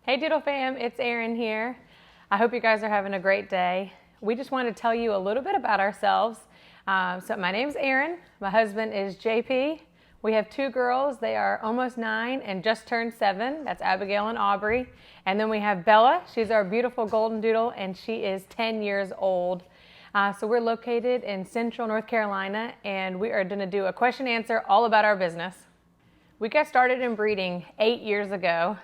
Hey Doodle fam, it's Erin here. I hope you guys are having a great day. We just wanted to tell you a little bit about ourselves. So my name's Erin, my husband is JP. We have two girls, they are almost 9 and just turned 7. That's Abigail and Aubrey. And then we have Bella, she's our beautiful golden doodle and she is 10 years old. So we're located in central North Carolina and we are gonna do a question answer all about our business. We got started in breeding 8 years ago.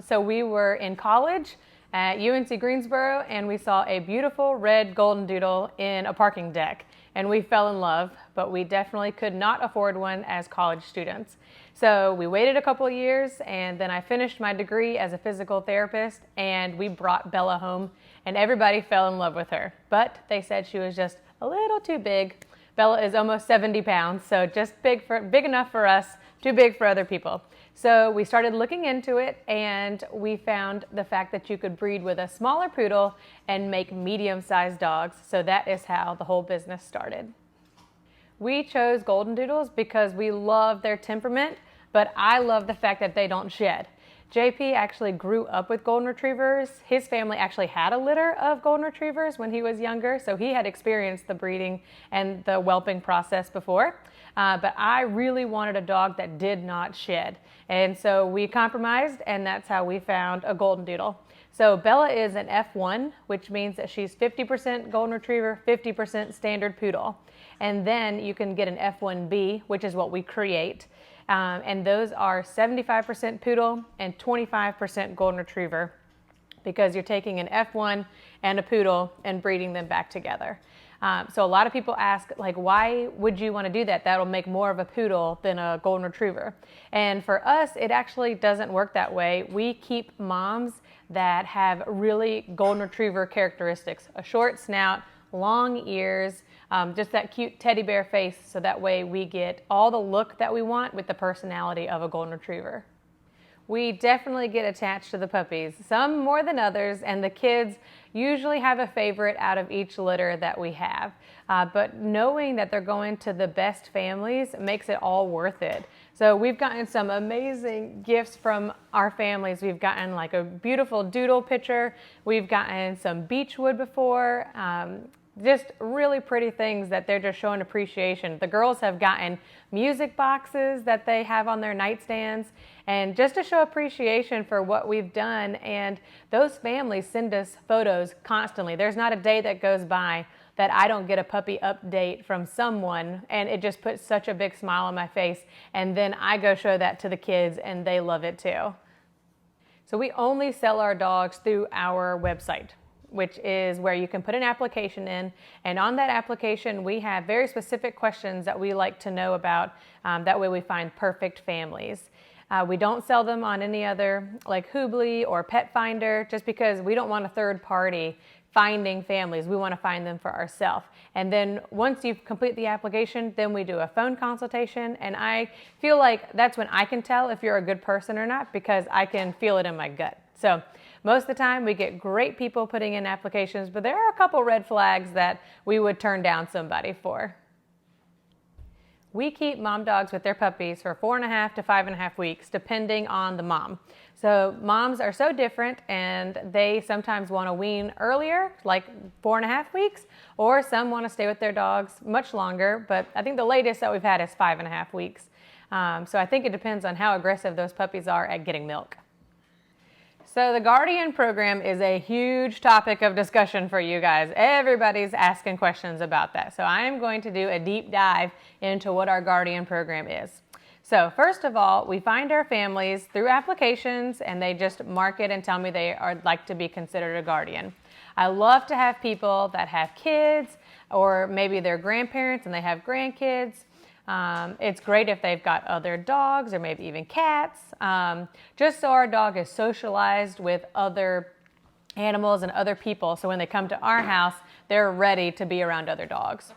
So we were in college at UNC Greensboro and we saw a beautiful red golden doodle in a parking deck and we fell in love, but we definitely could not afford one as college students. So we waited a couple of years and then I finished my degree as a physical therapist and we brought Bella home and everybody fell in love with her. But they said she was just a little too big. Bella is almost 70 pounds, so just big enough for us, too big for other people. So we started looking into it and we found the fact that you could breed with a smaller poodle and make medium-sized dogs. So that is how the whole business started. We chose golden doodles because we love their temperament, but I love the fact that they don't shed. JP actually grew up with golden retrievers. His family actually had a litter of golden retrievers when he was younger, so he had experienced the breeding and the whelping process before. But I really wanted a dog that did not shed. And so we compromised and that's how we found a golden doodle. So Bella is an F1, which means that she's 50% golden retriever, 50% standard poodle. And then you can get an F1B, which is what we create. And those are 75% poodle and 25% golden retriever because you're taking an F1 and a poodle and breeding them back together. So a lot of people ask, like, why would you want to do that? That'll make more of a poodle than a golden retriever. And for us, it actually doesn't work that way. We keep moms that have really golden retriever characteristics, a short snout, long ears, just that cute teddy bear face, so that way we get all the look that we want with the personality of a golden retriever. We definitely get attached to the puppies, some more than others, and the kids usually have a favorite out of each litter that we have. But knowing that they're going to the best families makes it all worth it. So we've gotten some amazing gifts from our families. We've gotten like a beautiful doodle picture. We've gotten some beechwood before. Just really pretty things that they're just showing appreciation. The girls have gotten music boxes that they have on their nightstands and just to show appreciation for what we've done. And those families send us photos constantly. There's not a day that goes by that I don't get a puppy update from someone and it just puts such a big smile on my face. And then I go show that to the kids and they love it too. So we only sell our dogs through our website, which is where you can put an application in. And on that application, we have very specific questions that we like to know about. That way we find perfect families. We don't sell them on any other like Hoobly or Pet Finder, just because we don't want a third party finding families. We want to find them for ourselves. And then once you complete the application, then we do a phone consultation. And I feel like that's when I can tell if you're a good person or not, because I can feel it in my gut. So most of the time we get great people putting in applications, but there are a couple red flags that we would turn down somebody for. We keep mom dogs with their puppies for 4.5 to 5.5 weeks, depending on the mom. So moms are so different and they sometimes want to wean earlier, like 4.5 weeks, or some want to stay with their dogs much longer, but I think the latest that we've had is 5.5 weeks. So I think it depends on how aggressive those puppies are at getting milk. So the Guardian program is a huge topic of discussion for you guys. Everybody's asking questions about that. So I am going to do a deep dive into what our Guardian program is. So first of all, we find our families through applications and they just mark it and tell me they are like to be considered a guardian. I love to have people that have kids or maybe they're grandparents and they have grandkids. It's great if they've got other dogs or maybe even cats, just so our dog is socialized with other animals and other people. So when they come to our house, they're ready to be around other dogs.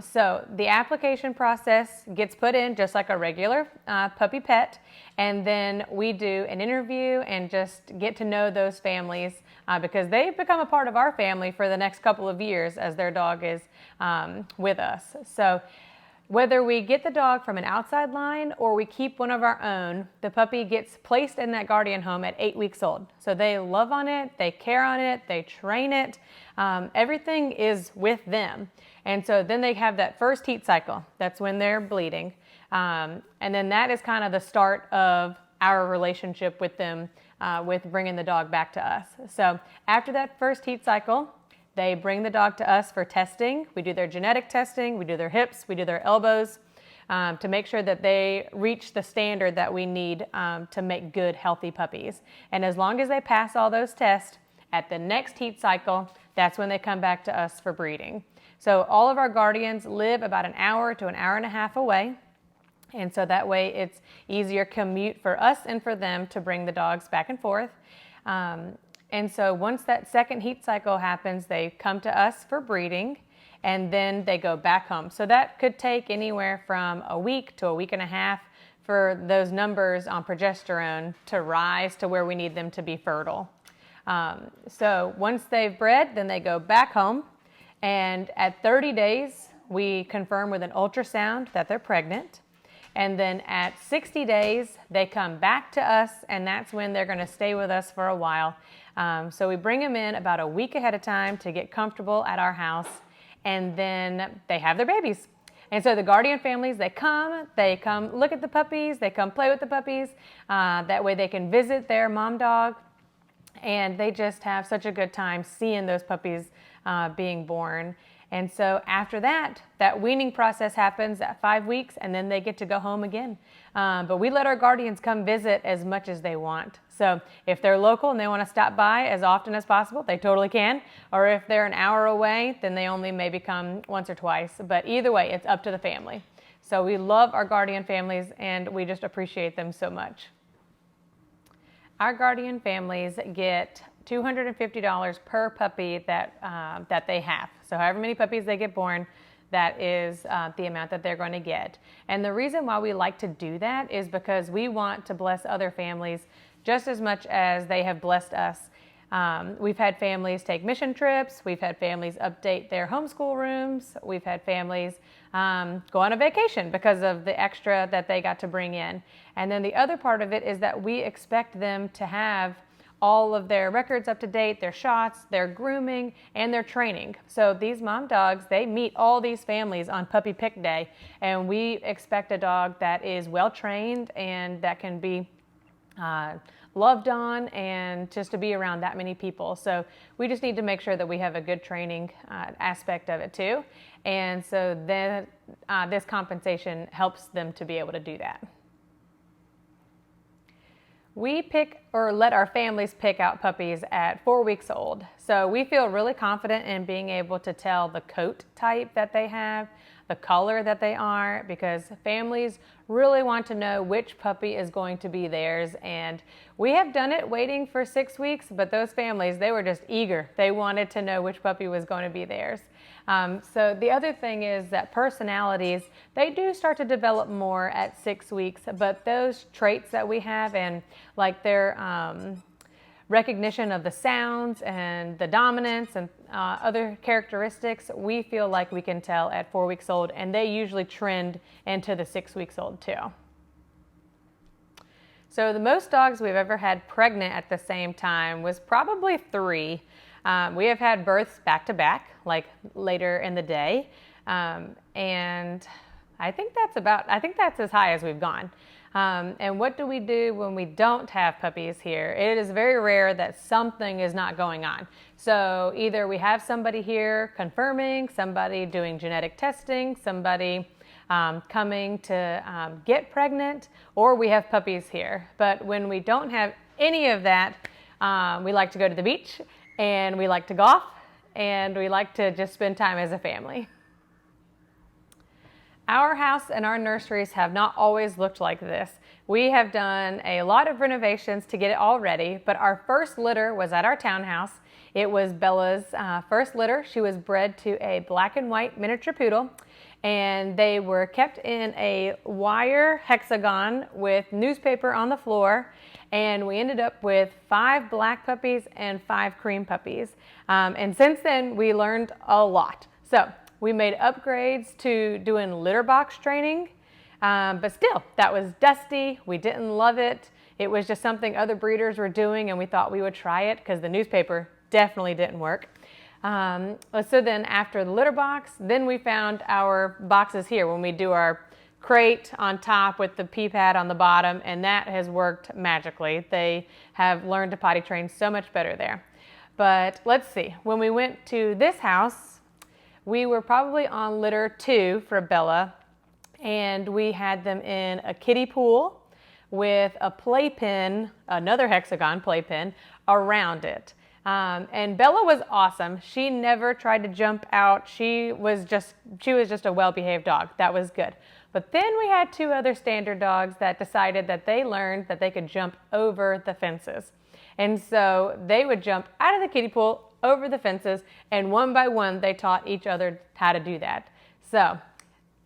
So the application process gets put in just like a regular puppy pet. And then we do an interview and just get to know those families because they've become a part of our family for the next couple of years as their dog is with us. So Whether we get the dog from an outside line or we keep one of our own, the puppy gets placed in that guardian home at 8 weeks old. So they love on it, they care on it, they train it. Everything is with them. And so then they have that first heat cycle. That's when they're bleeding. And then that is kind of the start of our relationship with them, with bringing the dog back to us. So after that first heat cycle, they bring the dog to us for testing. We do their genetic testing, we do their hips, we do their elbows, to make sure that they reach the standard that we need to make good, healthy puppies. And as long as they pass all those tests, at the next heat cycle, that's when they come back to us for breeding. So all of our guardians live about an hour to an hour and a half away. And so that way it's easier commute for us and for them to bring the dogs back and forth. And so once that second heat cycle happens, they come to us for breeding, and then they go back home. So that could take anywhere from a week to a week and a half for those numbers on progesterone to rise to where we need them to be fertile. So once they've bred, then they go back home, and at 30 days, we confirm with an ultrasound that they're pregnant. And then at 60 days, they come back to us, and that's when they're going to stay with us for a while. So we bring them in about a week ahead of time to get comfortable at our house, and then they have their babies. And so the guardian families, they come look at the puppies, they come play with the puppies. That way they can visit their mom dog, and they just have such a good time seeing those puppies being born. And so after that, that weaning process happens at 5 weeks, and then they get to go home again. But we let our guardians come visit as much as they want. So if they're local and they want to stop by as often as possible, they totally can. Or if they're an hour away, then they only maybe come once or twice. But either way, it's up to the family. So we love our guardian families, and we just appreciate them so much. Our guardian families get $250 per puppy that they have. So however many puppies they get born, that is the amount that they're going to get. And the reason why we like to do that is because we want to bless other families just as much as they have blessed us. We've had families take mission trips. We've had families update their homeschool rooms. We've had families go on a vacation because of the extra that they got to bring in. And then the other part of it is that we expect them to have all of their records up to date, their shots, their grooming, and their training. So these mom dogs, they meet all these families on puppy pick day, and we expect a dog that is well trained and that can be loved on, and just to be around that many people. So we just need to make sure that we have a good training aspect of it too. And so then this compensation helps them to be able to do that. We pick or let our families pick out puppies at 4 weeks old. So we feel really confident in being able to tell the coat type that they have, the color that they are, because families really want to know which puppy is going to be theirs. And we have done it waiting for 6 weeks, but those families, they were just eager. They wanted to know which puppy was going to be theirs. So the other thing is that personalities, they do start to develop more at 6 weeks, but those traits that we have, and like their recognition of the sounds and the dominance and other characteristics, we feel like we can tell at 4 weeks old, and they usually trend into the 6 weeks old too. So the most dogs we've ever had pregnant at the same time was probably 3. We have had births back to back, like later in the day, and I think that's as high as we've gone. And what do we do when we don't have puppies here? It is very rare that something is not going on. So either we have somebody here confirming, somebody doing genetic testing, somebody coming to get pregnant, or we have puppies here. But when we don't have any of that, we like to go to the beach, and we like to golf, and we like to just spend time as a family. Our house and our nurseries have not always looked like this. We have done a lot of renovations to get it all ready, but our first litter was at our townhouse. It was Bella's first litter. She was bred to a black and white miniature poodle, and they were kept in a wire hexagon with newspaper on the floor, and we ended up with 5 black puppies and 5 cream puppies. And since then, we learned a lot. So We made upgrades to doing litter box training, but still, that was dusty. We didn't love it. It was just something other breeders were doing, and we thought we would try it because the newspaper definitely didn't work. So then after the litter box, then we found our boxes here when we do our crate on top with the pee pad on the bottom, and that has worked magically. They have learned to potty train so much better there. But let's see, when we went to this house, we were probably on litter 2 for Bella, and we had them in a kiddie pool with a playpen, another hexagon playpen, around it. And Bella was awesome. She never tried to jump out. She was just a well-behaved dog. That was good. But then we had 2 other standard dogs that decided that they learned that they could jump over the fences. And so they would jump out of the kiddie pool, over the fences, and one by one they taught each other how to do that. So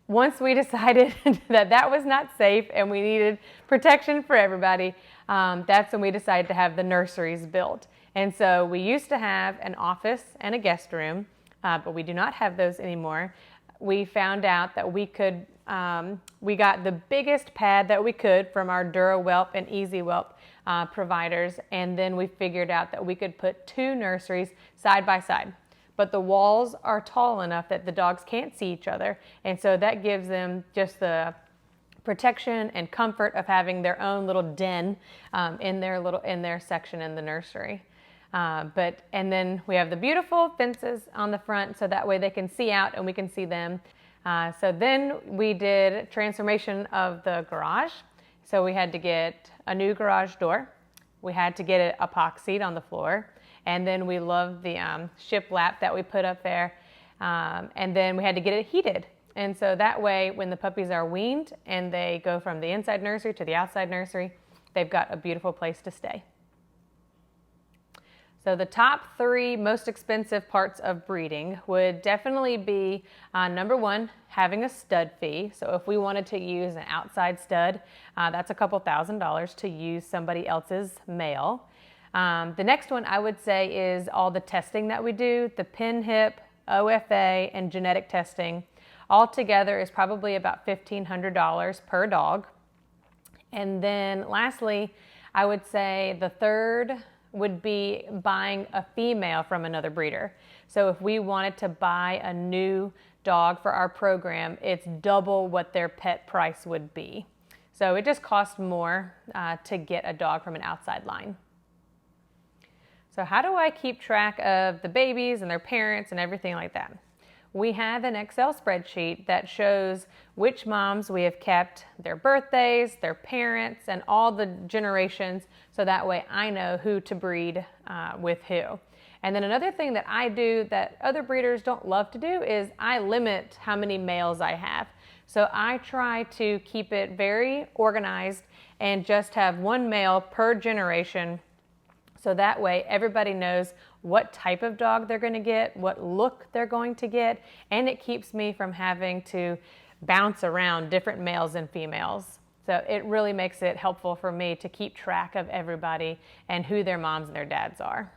once we decided that that was not safe and we needed protection for everybody, that's when we decided to have the nurseries built. And so we used to have an office and a guest room, but we do not have those anymore. We found out that we could, we got the biggest pad that we could from our DuraWelp and EasyWelp providers, and then we figured out that we could put 2 nurseries side by side. But the walls are tall enough that the dogs can't see each other, and so that gives them just the protection and comfort of having their own little den in their section in the nursery. And then we have the beautiful fences on the front, so that way they can see out and we can see them. So then we did transformation of the garage. So we had to get a new garage door. We had to get it epoxied on the floor. And then we loved the shiplap that we put up there. And then we had to get it heated. And so that way, when the puppies are weaned and they go from the inside nursery to the outside nursery, they've got a beautiful place to stay. So the top 3 most expensive parts of breeding would definitely be, number 1, having a stud fee. So if we wanted to use an outside stud, that's a couple $1,000s to use somebody else's male. The next one I would say is all the testing that we do, the pin hip, OFA, and genetic testing. All together is probably about $1,500 per dog. And then lastly, I would say the third would be buying a female from another breeder. So if we wanted to buy a new dog for our program, it's double what their pet price would be. So it just costs more to get a dog from an outside line. So how do I keep track of the babies and their parents and everything like that? We have an Excel spreadsheet that shows which moms we have kept, their birthdays, their parents, and all the generations, so that way I know who to breed with who. And then another thing that I do that other breeders don't love to do is I limit how many males I have. So I try to keep it very organized and just have 1 male per generation. So that way everybody knows what type of dog they're going to get, what look they're going to get, and it keeps me from having to bounce around different males and females. So it really makes it helpful for me to keep track of everybody and who their moms and their dads are.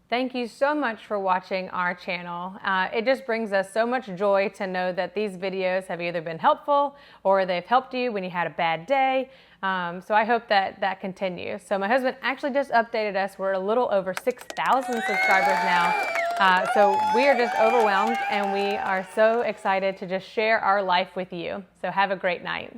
Thank you so much for watching our channel. It just brings us so much joy to know that these videos have either been helpful or they've helped you when you had a bad day. So I hope that continues. So my husband actually just updated us. We're a little over 6,000 subscribers now. So we are just overwhelmed and we are so excited to just share our life with you. So have a great night.